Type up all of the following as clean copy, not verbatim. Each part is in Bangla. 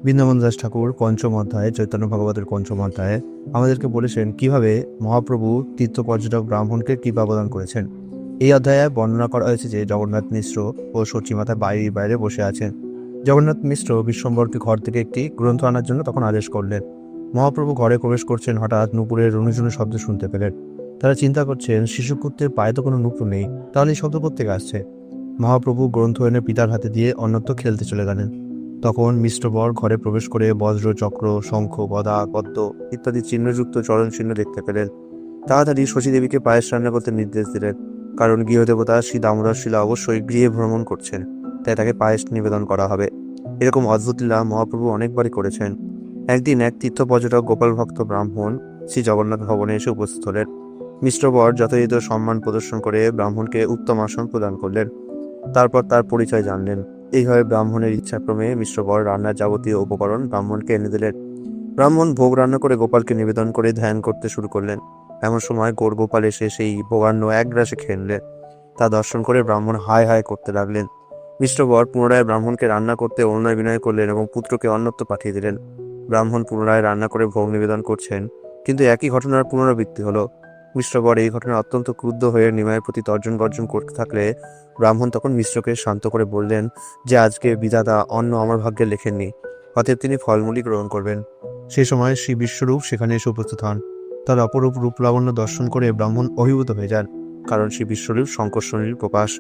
বৃন্দাবন দাস ঠাকুর পঞ্চম অধ্যায়ে, চৈতন্য ভগবতের পঞ্চম অধ্যায়ে আমাদেরকে বলেছেন কিভাবে মহাপ্রভু তীর্থ পর্যটক ব্রাহ্মণকে কৃপা প্রদান করেছেন। এই অধ্যায়ে বর্ণনা করা হয়েছে যে জগন্নাথ মিশ্র ও সচিমাতা বাইরে বাইরে বসে আছেন। জগন্নাথ মিশ্র বিশ্বম্বরকে ঘর থেকে একটি গ্রন্থ আনার জন্য তখন আদেশ করলেন। মহাপ্রভু ঘরে প্রবেশ করছেন, হঠাৎ নূপুরের রুনুঝুনু শব্দ শুনতে পেলেন। তারা চিন্তা করছেন, শিশুপুত্রের পায়ে তো কোনো নূপুর নেই, তাহলে এই শব্দ কোত্থেকে আসছে। মহাপ্রভু গ্রন্থ এনে পিতার হাতে দিয়ে অন্যত্র খেলতে চলে গেলেন। তখন মিষ্টবর ঘরে প্রবেশ করে বজ্র, চক্র, শঙ্খ, গদা, পদ্ম ইত্যাদি চিহ্নযুক্ত চরণ চিহ্ন দেখতে পেলেন। তাড়াতাড়ি শশীদেবীকে পায়েস রান্না করতে নির্দেশ দিলেন, কারণ গৃহদেবতা শ্রী দামোদর শিলা অবশ্যই গৃহে ভ্রমণ করছেন, তাই তাকে পায়েস নিবেদন করা হবে। এরকম অদ্ভুত লীলা মহাপ্রভু অনেকবারই করেছেন। একদিন এক তীর্থ পর্যটক গোপাল ভক্ত ব্রাহ্মণ শ্রী জগন্নাথ ভবনে এসে উপস্থিত হলেন। মিষ্টবর যথাযথ সম্মান প্রদর্শন করে ব্রাহ্মণকে উত্তম আসন প্রদান করলেন। তারপর তার পরিচয় জানলেন। এইভাবে ব্রাহ্মণের ইচ্ছাক্রমে মিশ্রবর রান্নার যাবতীয় উপকরণ ব্রাহ্মণকে এনে দিলেন। ব্রাহ্মণ ভোগ রান্না করে গোপালকে নিবেদন করে ধ্যান করতে শুরু করলেন। এমন সময় গৌর গোপাল এসে সেই ভোগান্ন এক গ্রাসে খেয়ে নিলেন। তা দর্শন করে ব্রাহ্মণ হায় হায় করতে লাগলেন। মিষ্টবর পুনরায় ব্রাহ্মণকে রান্না করতে অনুনয় বিনয় করলেন এবং পুত্রকে অন্যত্র পাঠিয়ে দিলেন। ব্রাহ্মণ পুনরায় রান্না করে ভোগ নিবেদন করছেন, কিন্তু একই ঘটনার পুনরাবৃত্তি হলো। মিষ্টবর এই ঘটনায় অত্যন্ত ক্রুদ্ধ হয়ে নিমাইয়ের প্রতি তর্জন গর্জন করতে থাকলে ব্রাহ্মণ তখন মিশ্রকে শান্ত করে বললেন যে আজকে বিধাতা অন্ন আমার ভাগ্যে লেখেননি, অতএব তিনি ফলমূলই গ্রহণ করবেন। সেই সময় শ্রী বিশ্বরূপ সেখানে এসে উপস্থিত হন। তার অপরূপ রূপ লাবণ্য দর্শন করে ব্রাহ্মণ অভিভূত হয়ে যান, কারণ শ্রী বিশ্বরূপ শঙ্করশ্রেণীর প্রকাশ।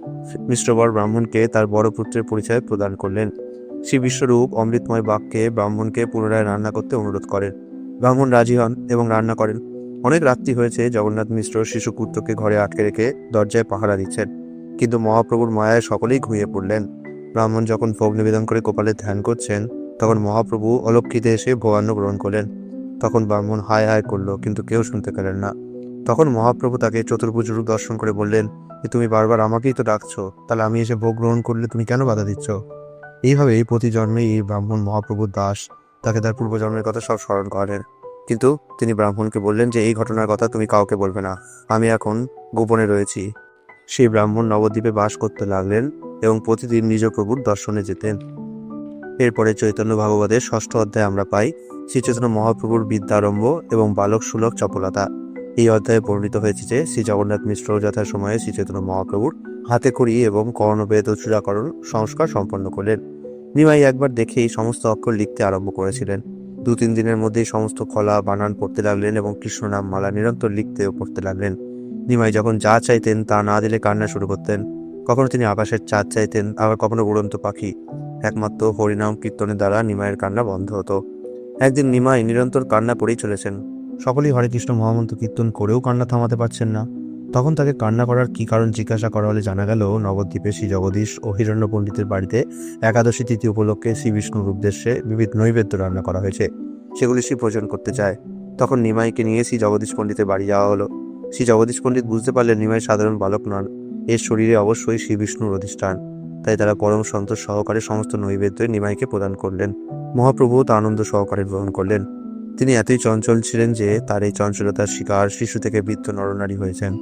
মিষ্টবর ব্রাহ্মণকে তার বড় পুত্রের পরিচয় প্রদান করলেন। শ্রী বিশ্বরূপ অমৃতময় বাক্যে ব্রাহ্মণকে পুনরায় রান্না করতে অনুরোধ করেন। ব্রাহ্মণ রাজি হন এবং রান্না করেন। অনেক রাত্রি হয়েছে, জগন্নাথ মিশ্র শিশু পুত্রকে ঘরে আটকে রেখে দরজায় পাহারা দিচ্ছেন, কিন্তু মহাপ্রভুর মায়ায় সকলেই ঘুমিয়ে পড়লেন। ব্রাহ্মণ যখন ভোগ নিবেদন করে গোপালের ধ্যান করছেন, তখন মহাপ্রভু অলক্ষিতে এসে ভোগান্ন গ্রহণ করলেন। তখন ব্রাহ্মণ হায় হায় করল, কিন্তু কেউ শুনতে পেলেন না। তখন মহাপ্রভু তাকে চতুর্ভুজ রূপ দর্শন করে বললেন যে তুমি বারবার আমাকেই তো ডাকছো, তাহলে আমি এসে ভোগ গ্রহণ করলে তুমি কেন বাধা দিচ্ছ। এইভাবেই প্রতি জন্মে এই ব্রাহ্মণ মহাপ্রভুর দাস, তাকে তার পূর্বজন্মের কথা সব স্মরণ করেন। কিন্তু তিনি ব্রাহ্মণকে বললেন যে এই ঘটনার কথা তুমি কাউকে বলবে না, আমি এখন গোপনে রয়েছি। সেই ব্রাহ্মণ নবদ্বীপে বাস করতে লাগলেন এবং প্রতিদিন নিজ প্রভুর দর্শনে যেতেন। এরপরে চৈতন্য ভাগবতের ষষ্ঠ অধ্যায়ে আমরা পাই শ্রী চৈতন্য মহাপ্রভুর বিদ্যারম্ভ এবং বালক সুলভ চপলতা। এই অধ্যায়ে বর্ণিত হয়েছে যে শ্রী জগন্নাথ মিশ্র যথাসময়ে শ্রী চৈতন্য মহাপ্রভুর হাতে খড়ি এবং কর্ণবেদ ও চূড়াকরণ সংস্কার সম্পন্ন করলেন। নিমাই একবার দেখেই সমস্ত অক্ষর লিখতে আরম্ভ করেছিলেন। 2-3 দিনের মধ্যেই সমস্ত কলা বানান পড়তে লাগলেন এবং কৃষ্ণ নাম মালা নিরন্তর লিখতে ও পড়তে লাগলেন। নিমাই যখন যা চাইতেন তা না দিলে কান্না শুরু করতেন। কখনো তিনি আকাশের চাঁদ চাইতেন, আবার কখনো উড়ন্ত পাখি। একমাত্র হরিনাম কীর্তনের দ্বারা নিমাইয়ের কান্না বন্ধ হতো। একদিন নিমাই নিরন্তর কান্না করেই চলেছেন। সকলেই হরে কৃষ্ণ মহামন্ত্র কীর্তন করেও কান্না থামাতে পারছেন না। তখন তাকে কান্না করার কি কারণ জিজ্ঞাসা করা হলে জানা গেল, নবদ্বীপে শ্রী জগদীশ ও হিরণ্য পণ্ডিতের বাড়িতে একাদশী তিথি উপলক্ষে শ্রী বিষ্ণুর উদ্দেশ্যে বিবিধ নৈবেদ্য রান্না করা হয়েছে, সেগুলি শ্রী ভোজন করতে চায়। তখন নিমাইকে নিয়ে শ্রী জগদীশ পণ্ডিতের বাড়ি যাওয়া হলো। শ্রী জগদীশ পণ্ডিত বুঝতে পারলেন নিমাই সাধারণ বালক নন, এর শরীরে অবশ্যই শ্রী বিষ্ণুর অধিষ্ঠান। তাই তারা পরম সন্তোষ সহকারে সমস্ত নৈবেদ্য নিমাইকে প্রদান করলেন। মহাপ্রভু তা আনন্দ সহকারে গ্রহণ করলেন। তিনি এতই চঞ্চল ছিলেন যে তার এই চঞ্চলতার শিকার শিশু থেকে বৃদ্ধ নরনারী হয়েছেন।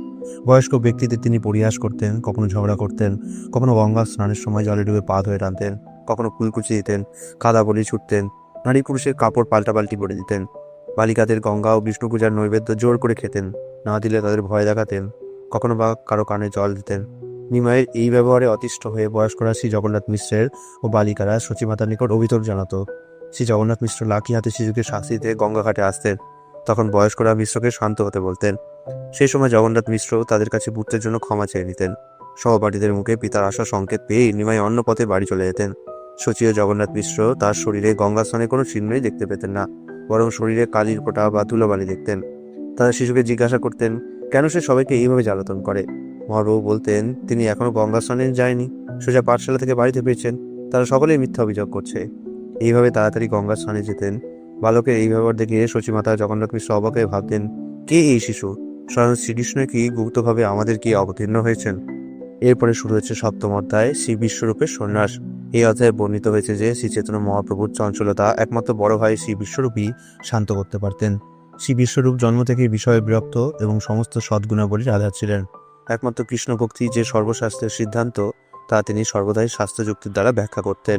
বয়স্ক ব্যক্তিদের তিনি পরিহাস করতেন, কখনো ঝগড়া করতেন, কখনো গঙ্গা স্নানের সময় জলে ডুবে পা ধুয়ে টানতেন, কখনো কুলকুচি দিতেন, কাদা বলি ছুটতেন, নারী পুরুষের কাপড় পাল্টাপাল্টি করে দিতেন। বালিকাদের গঙ্গা ও বিষ্ণু পূজার নৈবেদ্য জোর করে খেতেন, না দিলে তাদের ভয় দেখাতেন, কখনো বা কারো কানে জল দিতেন। নিমাইয়ের এই ব্যবহারে অতিষ্ঠ হয়ে বয়স্করা শ্রী জগন্নাথ মিশ্রের ও বালিকারা সচিমাতার নিকট অভিযোগ জানাতো। শ্রী জগন্নাথ মিশ্র লাঠি হাতে শিশুকে শাস্তি দিতে গঙ্গা ঘাটে আসতেন। তখন বয়স্করা মিশ্রকে শান্ত হতে বলতেন। সেই সময় জগন্নাথ মিশ্র তাদের কাছে পুত্রের জন্য ক্ষমা চেয়ে নিতেন। সহপাঠীদের মুখে পিতার আশা সংকেত পেয়েই নিমাই অন্য পথে বাড়ি চলে যেতেন। শচী ও জগন্নাথ মিশ্র তার শরীরে গঙ্গা স্নানের কোনো চিহ্নই দেখতে পেতেন না, বরং শরীরে কালির ফোঁটা বা ধুলোবালি দেখতেন। তারা শিশুকে জিজ্ঞাসা করতেন কেন সে সবাইকে এইভাবে জ্বালাতন করে। মহাপ্রভু বলতেন তিনি এখনো গঙ্গা স্নানে যায়নি, সোজা পাঠশালা থেকে বাড়িতে ফিরছেন, তারা সকলেই মিথ্যা অভিযোগ করছে। এইভাবে তাড়াতাড়ি গঙ্গা স্নানে যেতেন। বালকের এই ব্যবহার দেখে শচীমাতা জগন্নাথ মিশ্র অবাক হয়ে ভাবতেন, কে এই শিশু? স্বয়ং শ্রীকৃষ্ণ কি গুপ্তভাবে আমাদের কি অবতীর্ণ হয়েছেন? এরপরে শুরু হয়েছে সপ্তম অধ্যায়, শ্রী বিশ্বরূপের সন্ন্যাস। এই অধ্যায়ে বর্ণিত হয়েছে যে শ্রী চৈতন্য মহাপ্রভুর চঞ্চলতা একমাত্র বড় ভাই শ্রী বিশ্বরূপই শান্ত করতে পারতেন। শ্রী বিশ্বরূপ জন্ম থেকেই বিষয়ে বিরক্ত এবং সমস্ত সদ্গুণাবলীর আধার ছিলেন। একমাত্র কৃষ্ণ ভক্তি যে সর্বশাস্ত্রের সিদ্ধান্ত, তা তিনি সর্বদাই শাস্ত্র যুক্তির দ্বারা ব্যাখ্যা করতেন।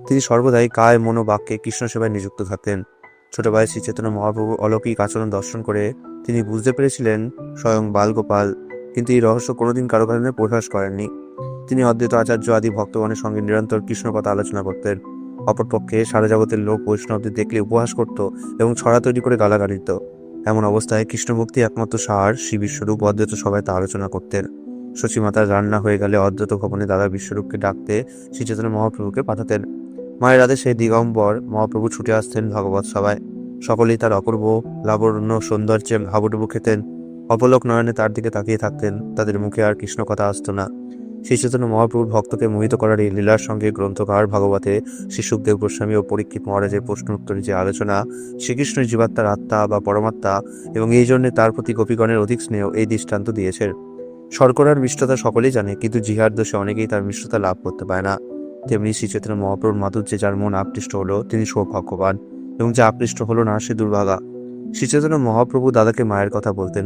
তিনি সর্বদাই কায় মনো বাক্যে কৃষ্ণ সেবায় নিযুক্ত থাকতেন। ছোটবেলায় শ্রী চৈতন্য মহাপ্রভুর অলৌকিক আচরণ দর্শন করে তিনি বুঝতে পেরেছিলেন স্বয়ং বালগোপাল, কিন্তু এই রহস্য কোনোদিন কারো কারণে প্রকাশ করেননি। তিনি অদ্বৈত আচার্য আদি ভক্তগণের সঙ্গে নিরন্তর কৃষ্ণ কথা আলোচনা করতেন। অপরপক্ষে সারা জগতের লোক বৈষ্ণবদের দেখলে উপহাস করত এবং ছড়া তৈরি করে গালাগালি দিত। এমন অবস্থায় কৃষ্ণভক্তি একমাত্র সার শ্রী বিশ্বরূপ অদ্বৈত সবাই তা আলোচনা করতেন। শচীমাতার রান্না হয়ে গেলে অদ্বৈত ভবনে দাদা বিশ্বরূপকে ডাকতে শ্রী চৈতন্য মহাপ্রভুকে পাঠাতেন। মায়ের আদেশে দিগম্বর মহাপ্রভু ছুটে আসতেন ভগবত সভায়। সকলেই তার অপূর্ব লাবণ্য সৌন্দর্যে হাবুডুবু খেতেন, অপলক নয়নে তার দিকে তাকিয়ে থাকতেন। তাদের মুখে আর কৃষ্ণ কথা আসতো না। শ্রী চৈতন্য মহাপ্রভুর ভক্তকে মোহিত করার এই লীলার সঙ্গে গ্রন্থকার ভাগবতে শ্রী সুখদেব গোস্বামী ও পরীক্ষিত মহারাজের প্রশ্ন উত্তরে যে আলোচনা, শ্রীকৃষ্ণের জীবাত্মার আত্মা বা পরমাত্মা এবং এই জন্য তার প্রতি গোপীগণের অধিক স্নেহ, এই দৃষ্টান্ত দিয়েছে। শর্করার মিষ্টতা সকলেই জানে, কিন্তু জিহার দোষে অনেকেই তার মিষ্টতা লাভ করতে পারে না। তেমনি শ্রী চৈতন্য মহাপ্রভুর মাধুর্যে যার মন আকৃষ্ট হলো তিনি সৌভাগ্যবান, এবং যে আকৃষ্ট হলো না সে দুর্ভাগা। শ্রী চৈতন্য মহাপ্রভু দাদাকে মায়ের কথা বলতেন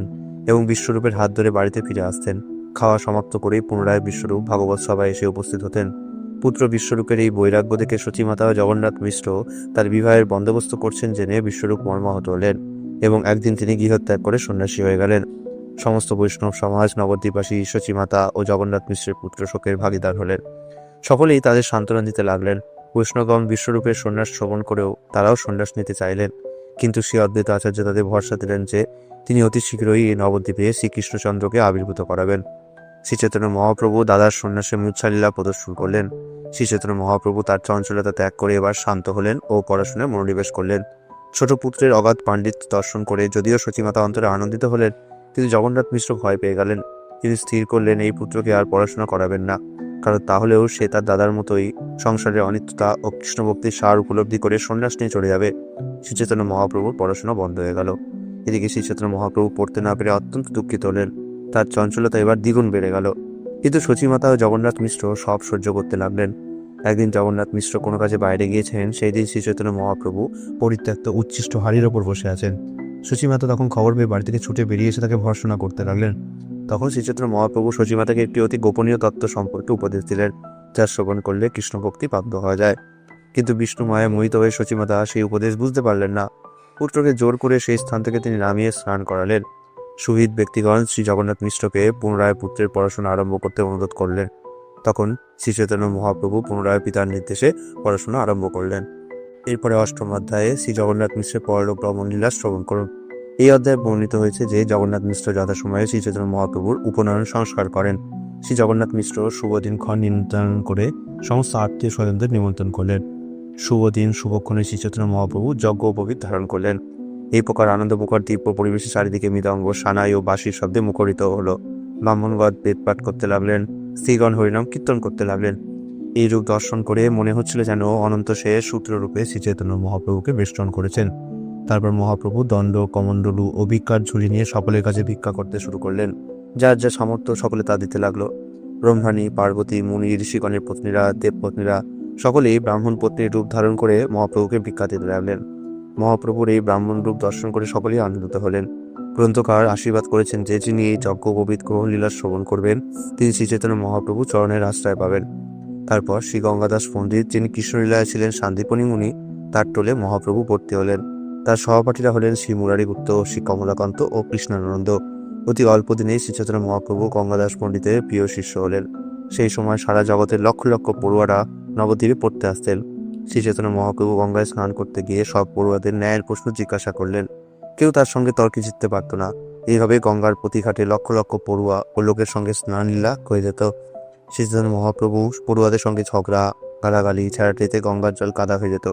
এবং বিশ্বরূপের হাত ধরে বাড়িতে ফিরে আসতেন। খাওয়া সমাপ্ত করেই পুনরায় বিশ্বরূপ ভাগবত সভায় এসে উপস্থিত হতেন। পুত্র বিশ্বরূপের এই বৈরাগ্য দেখে সচিমাতা জগন্নাথ মিশ্র তার বিবাহের বন্দোবস্ত করছেন জেনে বিশ্বরূপ মর্মাহত হলেন এবং একদিন তিনি গৃহত্যাগ করে সন্ন্যাসী হয়ে গেলেন। সমস্ত বৈষ্ণব সমাজ, নবদ্বীপবাসী, সচিমাতা ও জগন্নাথ মিশ্রের পুত্র শোকের ভাগিদার হলেন। সকলেই তাদের সান্ত্বনা দিতে লাগলেন। বৈষ্ণবগণ বিশ্বরূপের সন্ন্যাস শ্রবণ করেও তারাও সন্ন্যাস নিতে চাইলেন, কিন্তু শ্রী অদ্বৈত আচার্য তাদের ভরসা দিলেন যে তিনি অতি শীঘ্রই এই নবদ্বীপে শ্রীকৃষ্ণচন্দ্রকে আবির্ভূত করাবেন। শ্রী চৈতন্য মহাপ্রভু দাদার সন্ন্যাসের মূর্ছালীলা প্রদর্শন করলেন। শ্রী চৈতন্য মহাপ্রভু তার চঞ্চলতা ত্যাগ করে এবার শান্ত হলেন ও পড়াশোনায় মনোনিবেশ করলেন। ছোট পুত্রের অগাধ পাণ্ডিত্য দর্শন করে যদিও সচিমাতা অন্তরে আনন্দিত হলেন, কিন্তু জগন্নাথ মিশ্র ভয় পেয়ে গেলেন। তিনি স্থির করলেন এই পুত্রকে আর পড়াশোনা করাবেন না, কারণ তাহলেও সে তার দাদার মতোই সংসারের অনিত্যতা ও কৃষ্ণভক্তির সার উপলব্ধি করে সন্ন্যাস নিয়ে চলে যাবে। শ্রী চৈতন্য মহাপ্রভুর পড়াশোনা বন্ধ হয়ে গেল। এদিকে শ্রী চৈতন্য মহাপ্রভু পড়তে না পেরে অত্যন্ত দুঃখিত হলেন। তার চঞ্চলতা এবার দ্বিগুণ বেড়ে গেল। কিন্তু সচিমাতা ও জগন্নাথ মিশ্র সব সহ্য করতে লাগলেন। একদিন জগন্নাথ মিশ্র কোনো কাজে বাইরে গিয়েছেন। সেই দিন শ্রী চৈতন্য মহাপ্রভু পরিত্যক্ত উচ্ছিষ্ট হাড়ির ওপর বসে আছেন। সচিমাতা তখন খবর পেয়ে বাড়ি থেকে ছুটে বেরিয়ে এসে তাকে ভর্ৎসনা করতে লাগলেন। তখন শ্রী চৈতন্য মহাপ্রভু সচিমাতাকে একটি অতি গোপনীয় তত্ত্ব সম্পর্কে উপদেশ দিলেন, যা শ্রবণ করলে কৃষ্ণভক্তি প্রাপ্ত হওয়া যায়। কিন্তু বিষ্ণু মায়ায় মোহিত হয়ে সচিমাতা সেই উপদেশ বুঝতে পারলেন না। পুত্রকে জোর করে সেই স্থান থেকে তিনি নামিয়ে স্নান করালেন। সুহৃদ ব্যক্তিগণ শ্রী জগন্নাথ মিশ্রকে পুনরায় পুত্রের পড়াশোনা আরম্ভ করতে অনুরোধ করলেন। তখন শ্রী চৈতন্য মহাপ্রভু পুনরায় পিতার নির্দেশে পড়াশোনা আরম্ভ করলেন। এরপরে অষ্টম অধ্যায়ে শ্রী জগন্নাথ মিশ্রের পরলোক ভ্রমণ লীলা শ্রবণ করুন। এই অধ্যায়ে বর্ণিত হয়েছে যে জগন্নাথ মিশ্র যথাসময়ে শ্রী চৈতন্য মহাপ্রভুর উপনয়ন সংস্কার করেন। শ্রী জগন্নাথ মিশ্র শুভদিনক্ষণ নিমন্ত্রণ করে সমস্ত আত্মীয় স্বজনদের নিমন্ত্রণ করলেন। শুভদিন শুভক্ষণে শ্রী চৈতন্য মহাপ্রভু যজ্ঞ উপবীত ধারণ করলেন। এই প্রকার আনন্দমুখর দিব্য পরিবেশে চারিদিকে মৃদঙ্গ, সানাই ও বাঁশির শব্দে মুখরিত হলো। ব্রাহ্মণগণ বেদপাঠ করতে লাগলেন, স্ত্রীগণ হরিনাম কীর্তন করতে লাগলেন। এই রূপ দর্শন করে মনে হচ্ছিল যেন অনন্ত শেষ সূত্ররূপে শ্রী চৈতন্য মহাপ্রভুকে বেষ্টন করেছেন। তারপর মহাপ্রভু দণ্ড, কমণ্ডলু ও ভিক্ষার ঝুলি নিয়ে সকলের কাছে ভিক্ষা করতে শুরু করলেন। যার যা সামর্থ্য সকলে তা দিতে লাগলো। ব্রহ্মাণী, পার্বতী, মুনি, ঋষিগণের পত্নীরা, দেবপত্নীরা সকলেই ব্রাহ্মণ পত্নীর রূপ ধারণ করে মহাপ্রভুকে ভিক্ষা দিতে লাগলেন। মহাপ্রভুর এই ব্রাহ্মণ রূপ দর্শন করে সকলেই আনন্দিত হলেন। গ্রন্থকার আশীর্বাদ করেছেন যে যিনি এই যজ্ঞ উপবীত গ্রহণ লীলা শ্রবণ করবেন তিনি শ্রী চৈতন্য মহাপ্রভু চরণের আশ্রয় পাবেন। তারপর শ্রী গঙ্গাদাস পণ্ডিত, যিনি কৃষ্ণলীলায় ছিলেন শান্তিপনি মুনি, তার টোলে মহাপ্রভু ভর্তি হলেন। তার সহপাঠীরা হলেন শ্রী মুরারি গুপ্ত, শ্রী কমলাকান্ত ও কৃষ্ণানন্দ। অতি অল্প দিনেই শ্রী চৈতন্য মহাপ্রভু গঙ্গাদাস পণ্ডিতের প্রিয় শিষ্য হলেন। সেই সময় সারা জগতের লক্ষ লক্ষ পড়ুয়ারা নবদ্বীপে পড়তে আসতেন। শ্রী চৈতন্য মহাপ্রভু গঙ্গায় স্নান করতে গিয়ে সব পড়ুয়াদের ন্যায়ের প্রশ্ন জিজ্ঞাসা করলেন। কেউ তার সঙ্গে তর্কে জিততে পারত না। এইভাবে গঙ্গার প্রতিঘাটে লক্ষ লক্ষ পড়ুয়া ও লোকের সঙ্গে স্নান লীলা হয়ে যেত। শ্রী চৈতন্য মহাপ্রভু পড়ুয়াদের সঙ্গে ঝগড়া, গালাগালি, ছেঁড়াটিতে গঙ্গার জল কাদা হয়ে যেত।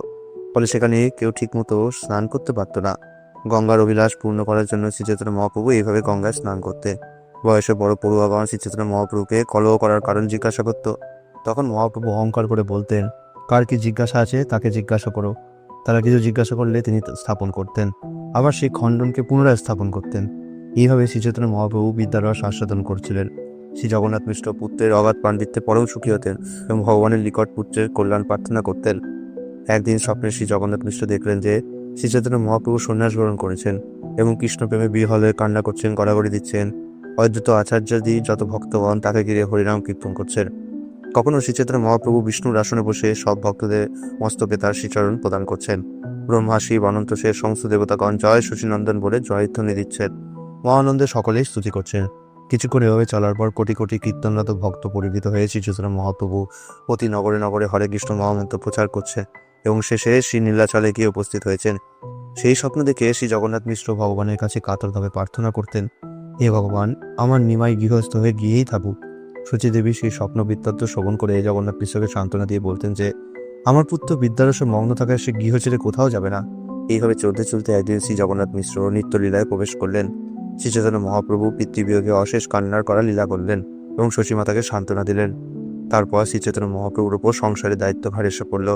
ফলে সেখানে কেউ ঠিকমতো স্নান করতে পারত না। গঙ্গার অভিলাষ পূর্ণ করার জন্য শ্রী চৈতন্য মহাপ্রভু এইভাবে গঙ্গায় স্নান করতেন। বয়সে বড় পড়ুয়াগণ শ্রী চৈতন্য মহাপ্রভুকে কলহ করার কারণ জিজ্ঞাসা করত। তখন মহাপ্রভু অহংকার করে বলতেন, কার কি জিজ্ঞাসা আছে তাকে জিজ্ঞাসা করো। তারা কিছু জিজ্ঞাসা করলে তিনি স্থাপন করতেন, আবার সেই খণ্ডনকে পুনরায় স্থাপন করতেন। এইভাবে শ্রী চৈতন্য মহাপ্রভু বিদ্যারস আস্বাদন করছিলেন। শ্রী জগন্নাথ মিশ্র পুত্রের অগাধ পাণ্ডিত্যে পরম সুখী হতেন এবং ভগবানের নিকট পুত্রের কল্যাণ প্রার্থনা করতেন। একদিন স্বপ্নে শ্রী জগন্নাথ মিশ্র দেখলেন যে শ্রী চৈতন্য মহাপ্রভু সন্ন্যাস গ্রহণ করেছেন এবং কৃষ্ণপ্রেমে বিহ্বল হয়ে কান্না করছেন, গড়াগড়ি দিচ্ছেন। অদ্বৈত আচার্যাদি যত ভক্তগণ তাকে ঘিরে হরিনাম কীর্তন করছেন। কখনো শ্রীচৈতন্য মহাপ্রভু বিষ্ণুর আসনে বসে সব ভক্তদের মস্তকে তার শ্রীচরণ প্রদান করছেন। ব্রহ্মা শিব অনন্ত শেষ সমস্ত দেবতাগণ জয় শচীনন্দন বলে জয়ধ্বনি দিচ্ছেন, মহানন্দে সকলেই স্তুতি করছেন। কিছুক্ষণ এভাবে চলার পর কোটি কোটি কীর্তনরত ভক্ত পরিবৃত হয়ে শ্রীচৈতন্য মহাপ্রভু প্রতি নগরে নগরে হরে কৃষ্ণ মহামন্ত্র প্রচার করছে এবং শেষে শ্রী নীলাচলে গিয়ে উপস্থিত হয়েছেন। সেই স্বপ্ন দেখে শ্রী জগন্নাথ মিশ্র ভগবানের কাছে কাতরভাবে প্রার্থনা করতেন, হে ভগবান, আমার নিমাই গৃহস্থ হয়ে গিয়েই থাকুক। সচীদেবী সেই স্বপ্ন বৃত্তান্ত শ্রবণ করে জগন্নাথ মিশ্রকে সান্ত্বনা দিয়ে বলতেন যে আমার পুত্র বিদ্যারসে মগ্ন থাকায় সে গৃহ ছেড়ে কোথাও যাবে না। এইভাবে চলতে চলতে একদিন শ্রী জগন্নাথ মিশ্র নিত্যলীলায় প্রবেশ করলেন। শ্রী চৈতন্য মহাপ্রভু পিতৃবিয়োগে অশেষ কান্নার করা লীলা করলেন এবং শচীমাতাকে সান্ত্বনা দিলেন। তারপর শ্রী চৈতন্য মহাপ্রভুর উপর সংসারের দায়িত্বভার এসে পড়ল।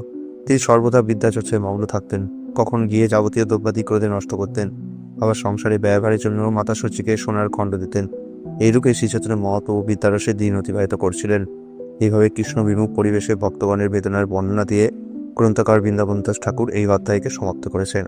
তিনি সর্বদা বিদ্যাচর্চায় মগ্ন থাকতেন, কখন গিয়ে যাবতীয় দ্রব্যাদি ক্রোধে নষ্ট করতেন, আবার সংসারে ব্যয়ভারের জন্য মাতা সচীকে সোনার খণ্ড দিতেন। এইরূপে শ্রী চৈতন্য মহাপ্রভু বিদ্যারসে দিন অতিবাহিত করছিলেন। এইভাবে কৃষ্ণ বিমুখ পরিবেশে ভক্তগণের বেদনার বর্ণনা দিয়ে গ্রন্থকার বৃন্দাবন দাস ঠাকুর এই অধ্যায়কে সমাপ্ত করেছেন।